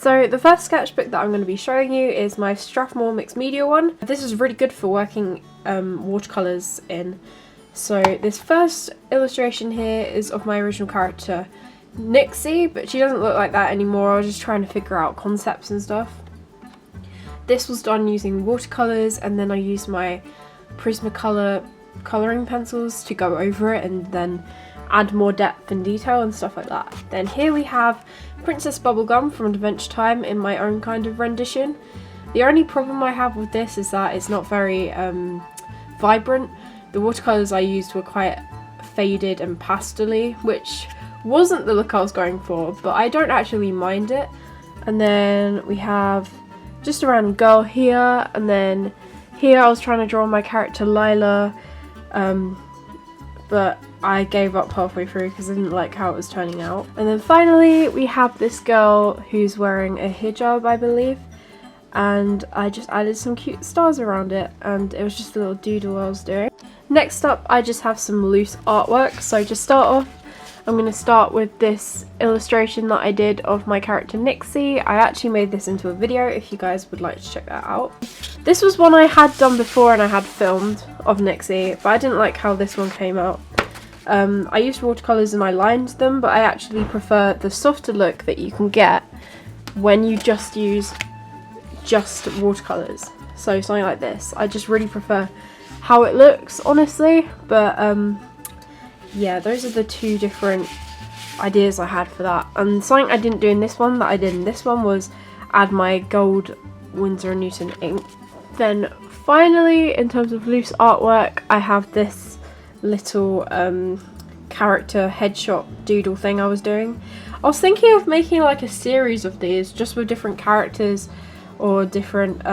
So the first sketchbook that I'm going to be showing you is my Strathmore Mixed-Media one. This is really good for working watercolours in. So this first illustration here is of my original character Nixie, but she doesn't look like that anymore. I was just trying to figure out concepts and stuff. This was done using watercolours, and then I used my Prismacolor colouring pencils to go over it and then add more depth and detail and stuff like that. Then here we have Princess Bubblegum from Adventure Time in my own kind of rendition. The only problem I have with this is that it's not very vibrant. The watercolours I used were quite faded and pastel-y, which wasn't the look I was going for, but I don't actually mind it. And then we have just a random girl here, and then here I was trying to draw my character Leia, but I gave up halfway through because I didn't like how it was turning out. And then finally we have this girl who's wearing a hijab, I believe, and I just added some cute stars around it, and it was just a little doodle I was doing. Next up, I just have some loose artwork. So to start off, I'm going to start with this illustration that I did of my character Nixie. I actually made this into a video if you guys would like to check that out. This was one I had done before and I had filmed of Nixie, but I didn't like how this one came out. I used watercolours and I lined them, but I actually prefer the softer look that you can get when you just use just watercolours. So something like this. I just really prefer how it looks, honestly, but yeah, those are the two different ideas I had for that. And something I didn't do in this one that I did in this one was add my gold Winsor & Newton ink. Then finally, in terms of loose artwork, I have this little character headshot doodle thing I was doing. I was thinking of making like a series of these just with different characters or different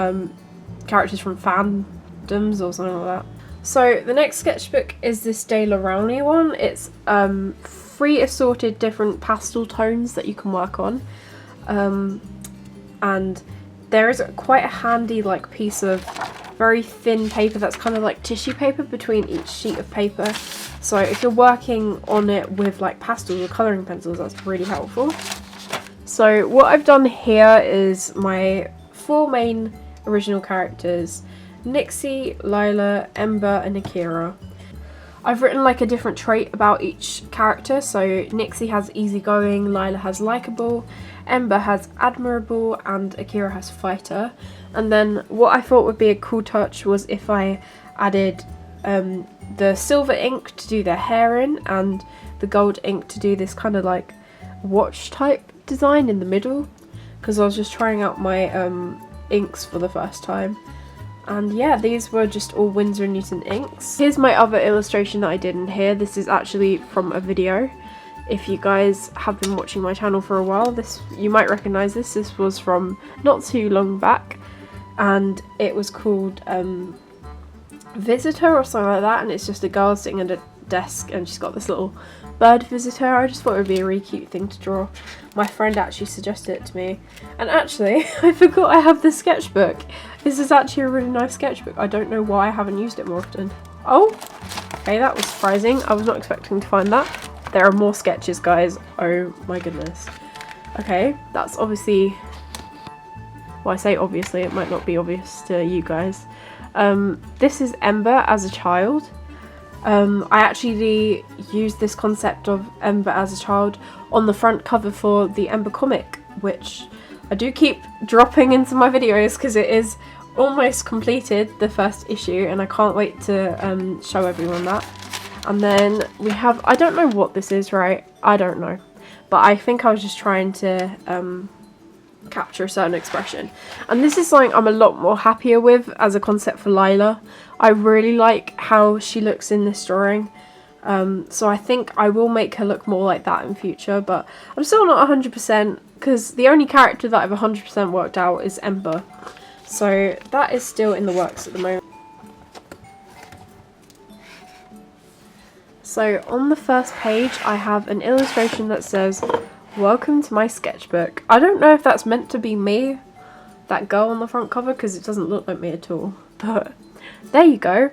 characters from fandoms or something like that. So the next sketchbook is this Dayla Rowney one. It's 3 assorted different pastel tones that you can work on, and there is quite a handy like piece of very thin paper that's kind of like tissue paper between each sheet of paper. So if you're working on it with like pastels or colouring pencils, that's really helpful. So what I've done here is my 4 main original characters: Nixie, Leia, Ember and Akira. I've written like a different trait about each character. So Nixie has easygoing, Leia has likeable, Ember has admirable, and Akira has fighter. And then what I thought would be a cool touch was if I added the silver ink to do their hair in and the gold ink to do this kind of like watch type design in the middle, because I was just trying out my inks for the first time. And yeah, these were just all Winsor & Newton inks. Here's my other illustration that I did in here. This is actually from a video. If you guys have been watching my channel for a while, you might recognise this. This was from not too long back, and it was called Visitor or something like that, and it's just a girl sitting at a desk and she's got this little bird visitor. I just thought it would be a really cute thing to draw. My friend actually suggested it to me, and actually I forgot I have this sketchbook. This is actually a really nice sketchbook. I don't know why I haven't used it more often. Oh, okay, that was surprising. I was not expecting to find that. There are more sketches, guys. Oh my goodness. Okay, that's obviously, well, I say obviously, it might not be obvious to you guys. This is Ember as a child. I actually used this concept of Ember as a child on the front cover for the Ember comic, which I do keep dropping into my videos because it is almost completed, the first issue, and I can't wait to show everyone that. And then we have, I don't know what this is, right? I don't know, but I think I was just trying to capture a certain expression, and this is something I'm a lot more happier with as a concept for Leia. I really like how she looks in this drawing, so I think I will make her look more like that in future, but I'm still not 100% because the only character that I've 100% worked out is Ember, so that is still in the works at the moment. So on the first page I have an illustration that says, "Welcome to my sketchbook." I don't know if that's meant to be me, that girl on the front cover, because it doesn't look like me at all, but there you go.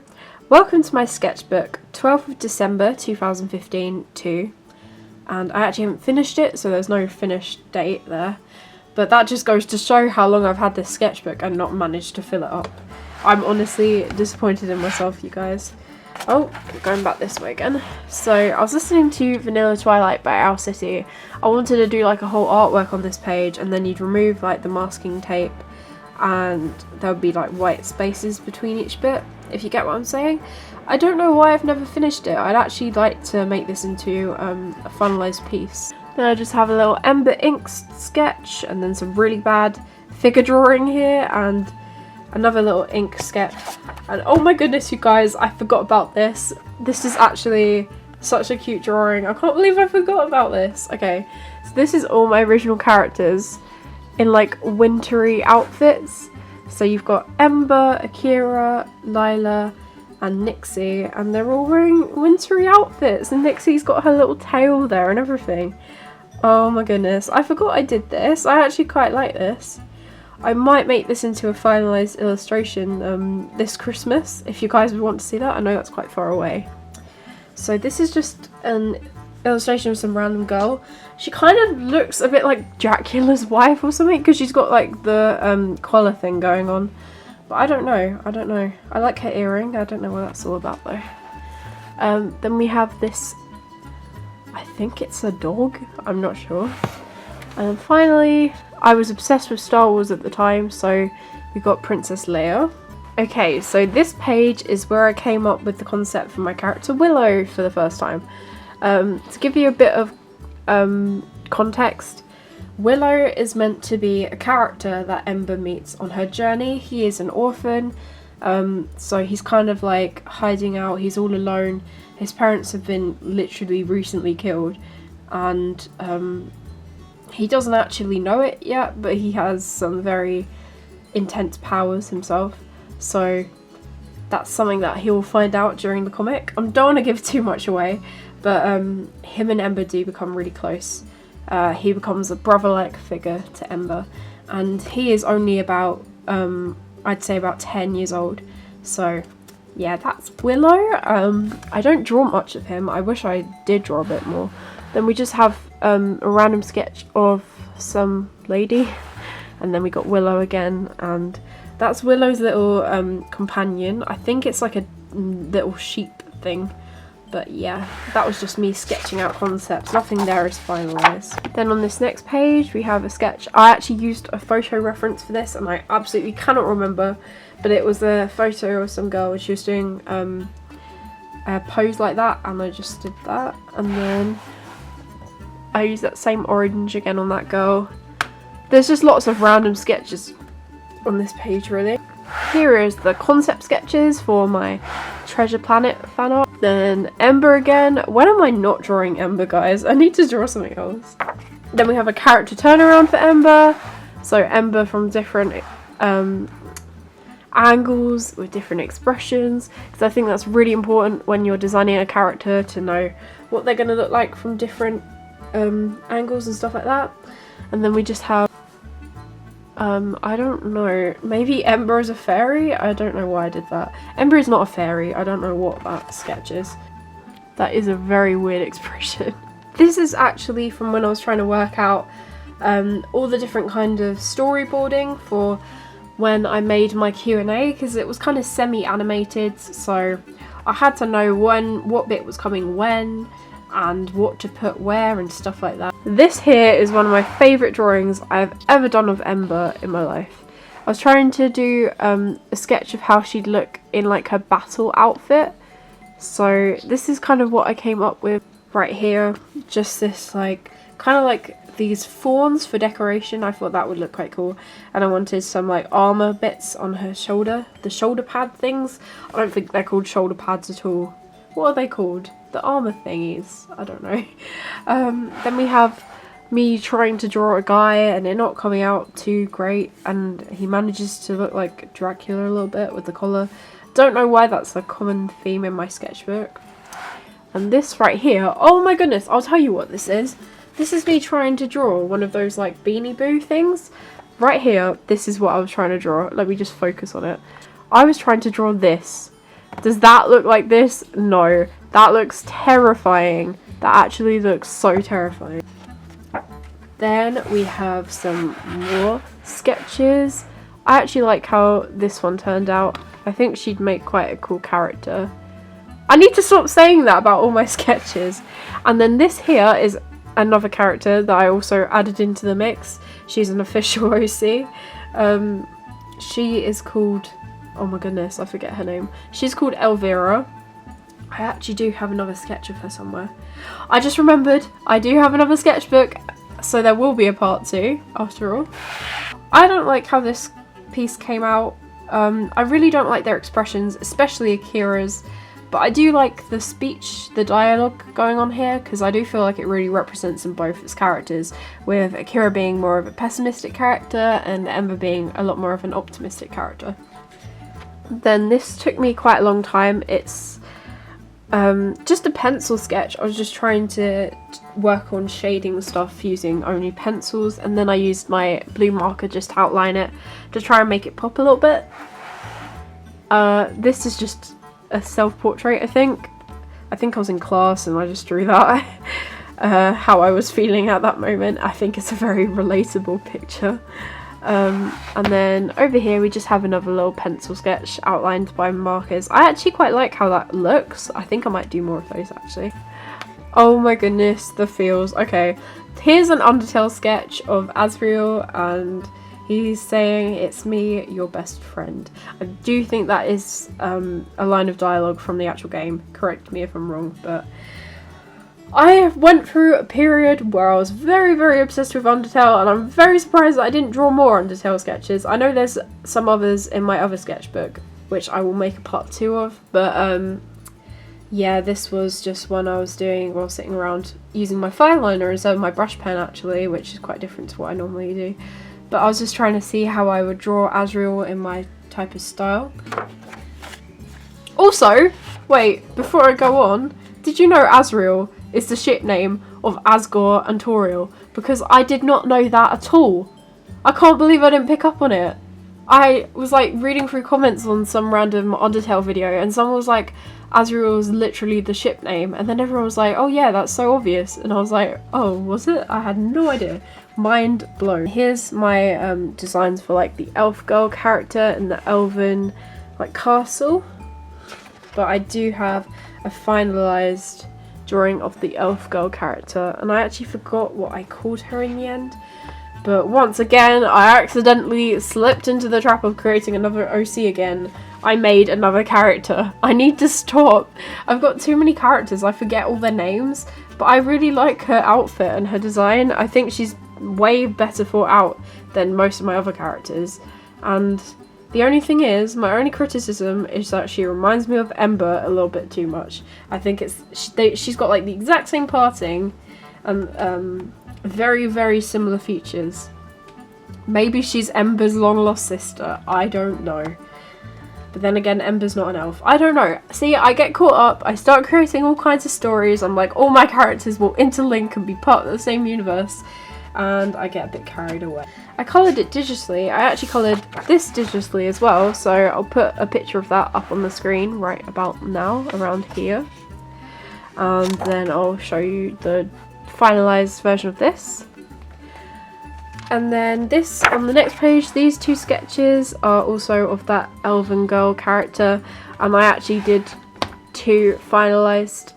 Welcome to my sketchbook, 12th of December 2015 2, and I actually haven't finished it, so there's no finished date there, But that just goes to show how long I've had this sketchbook and not managed to fill it up. I'm honestly disappointed in myself, you guys. Oh, going back this way again. So I was listening to Vanilla Twilight by Owl City. I wanted to do like a whole artwork on this page, and then you'd remove like the masking tape and there would be like white spaces between each bit, if you get what I'm saying. I don't know why I've never finished it. I'd actually like to make this into a finalised piece. Then I just have a little Ember ink sketch, and then some really bad figure drawing here, and another little ink sketch. And oh my goodness, you guys, I forgot about this. This is actually such a cute drawing. I can't believe I forgot about this. Okay, so this is all my original characters in like wintry outfits. So you've got Ember, Akira, Lila, and Nixie, and they're all wearing wintry outfits, and Nixie's got her little tail there and everything. Oh my goodness, I forgot I did this. I actually quite like this. I might make this into a finalised illustration this Christmas, if you guys would want to see that. I know that's quite far away. So this is just an illustration of some random girl. She kind of looks a bit like Dracula's wife or something, because she's got like the collar thing going on. But I don't know. I like her earring. I don't know what that's all about though. Then we have this, I think it's a dog, I'm not sure. And then finally, I was obsessed with Star Wars at the time, so we got Princess Leia. Okay, so this page is where I came up with the concept for my character Willow for the first time. To give you a bit of context, Willow is meant to be a character that Ember meets on her journey. He is an orphan, so he's kind of like hiding out, he's all alone. His parents have been literally recently killed, and he doesn't actually know it yet, but he has some very intense powers himself. So that's something that he will find out during the comic. I don't want to give too much away, but him and Ember do become really close. He becomes a brother-like figure to Ember, and he is only about, I'd say about 10 years old. So yeah, that's Willow. I don't draw much of him. I wish I did draw a bit more. Then we just have a random sketch of some lady, and then we got Willow again, and that's Willow's little companion. I think it's like a little sheep thing. But yeah, that was just me sketching out concepts. Nothing there is finalised. Then on this next page, we have a sketch. I actually used a photo reference for this, and I absolutely cannot remember, but it was a photo of some girl, and she was doing a pose like that, and I just did that. And then I used that same orange again on that girl. There's just lots of random sketches on this page, really. Here is the concept sketches for my Treasure Planet fan art. Then Ember again. When am I not drawing Ember, guys? I need to draw something else. Then we have a character turnaround for Ember. So Ember from different angles with different expressions, because I think that's really important when you're designing a character, to know what they're going to look like from different angles and stuff like that. And then we just have I don't know, maybe Ember is a fairy? I don't know why I did that. Ember is not a fairy. I don't know what that sketch is. That is a very weird expression. This is actually from when I was trying to work out all the different kind of storyboarding for when I made my Q&A, because it was kind of semi-animated, so I had to know what bit was coming when, and what to put where and stuff like that. This here is one of my favourite drawings I've ever done of Ember in my life. I was trying to do a sketch of how she'd look in like her battle outfit. So this is kind of what I came up with right here. Just this like, kind of like these fawns for decoration. I thought that would look quite cool. And I wanted some like armour bits on her shoulder. The shoulder pad things. I don't think they're called shoulder pads at all. What are they called? The armour thingies. I don't know. Then we have me trying to draw a guy and it not coming out too great, and he manages to look like Dracula a little bit with the collar. Don't know why that's a common theme in my sketchbook. And this right here, oh my goodness, I'll tell you what this is. This is me trying to draw one of those like Beanie Boo things. Right here, this is what I was trying to draw. Let me just focus on it. I was trying to draw this. Does that look like this? No. That looks terrifying. That actually looks so terrifying. Then we have some more sketches. I actually like how this one turned out. I think she'd make quite a cool character. I need to stop saying that about all my sketches. And then this here is another character that I also added into the mix. She's an official OC. She is called, oh my goodness, I forget her name. She's called Elvira. I actually do have another sketch of her somewhere. I just remembered I do have another sketchbook, so there will be a part 2 after all. I don't like how this piece came out. I really don't like their expressions, especially Akira's, but I do like the speech, the dialogue going on here, because I do feel like it really represents them both as characters, with Akira being more of a pessimistic character and Ember being a lot more of an optimistic character. Then this took me quite a long time. It's just a pencil sketch. I was just trying to work on shading stuff using only pencils, and then I used my blue marker just to outline it to try and make it pop a little bit. This is just a self-portrait, I think. I was in class and I just drew that. How I was feeling at that moment. I think it's a very relatable picture. And then over here we just have another little pencil sketch outlined by markers. I actually quite like how that looks. I think I might do more of those actually. Oh my goodness, the feels. Okay, here's an Undertale sketch of Azrael, and he's saying, "It's me, your best friend." I do think that is a line of dialogue from the actual game. Correct me if I'm wrong, but I went through a period where I was very, very obsessed with Undertale, and I'm very surprised that I didn't draw more Undertale sketches. I know there's some others in my other sketchbook, which I will make a part 2 of, but yeah, this was just one I was doing while sitting around using my fine liner instead of my brush pen actually, which is quite different to what I normally do. But I was just trying to see how I would draw Azrael in my type of style. Also, wait, before I go on, did you know Azrael is the ship name of Asgore and Toriel? Because I did not know that at all. I can't believe I didn't pick up on it. I was like reading through comments on some random Undertale video, and someone was like, Azrael is literally the ship name, and then everyone was like, oh yeah, that's so obvious, and I was like, oh, was it? I had no idea. Mind blown. Here's my designs for like the elf girl character and the elven like castle, but I do have a finalized drawing of the elf girl character, and I actually forgot what I called her in the end. But once again, I accidentally slipped into the trap of creating another OC again. I made another character. I need to stop. I've got too many characters, I forget all their names, but I really like her outfit and her design. I think she's way better thought out than most of my other characters. And the only thing is, my only criticism is that she reminds me of Ember a little bit too much. I think she's got like the exact same parting and very, very similar features. Maybe she's Ember's long lost sister, I don't know. But then again, Ember's not an elf. I don't know. See, I get caught up, I start creating all kinds of stories, I'm like, all my characters will interlink and be part of the same universe, and I get a bit carried away. I coloured it digitally. I actually coloured this digitally as well, so I'll put a picture of that up on the screen right about now, around here. And then I'll show you the finalised version of this. And then this, on the next page, these two sketches are also of that elven girl character, and I actually did two finalised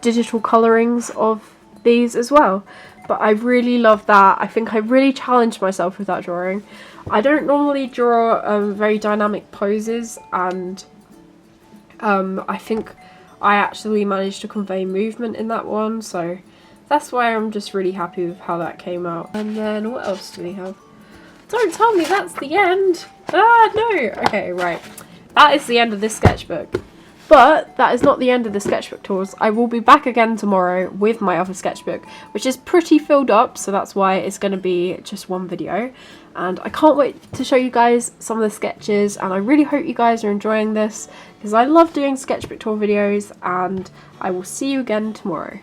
digital colourings of these as well. But I really love that. I think I really challenged myself with that drawing. I don't normally draw very dynamic poses, and I think I actually managed to convey movement in that one, so that's why I'm just really happy with how that came out. And then what else do we have? Don't tell me that's the end! Ah, no! Okay, right. That is the end of this sketchbook. But that is not the end of the sketchbook tours. I will be back again tomorrow with my other sketchbook, which is pretty filled up, so that's why it's going to be just one video. And I can't wait to show you guys some of the sketches, and I really hope you guys are enjoying this, because I love doing sketchbook tour videos, and I will see you again tomorrow.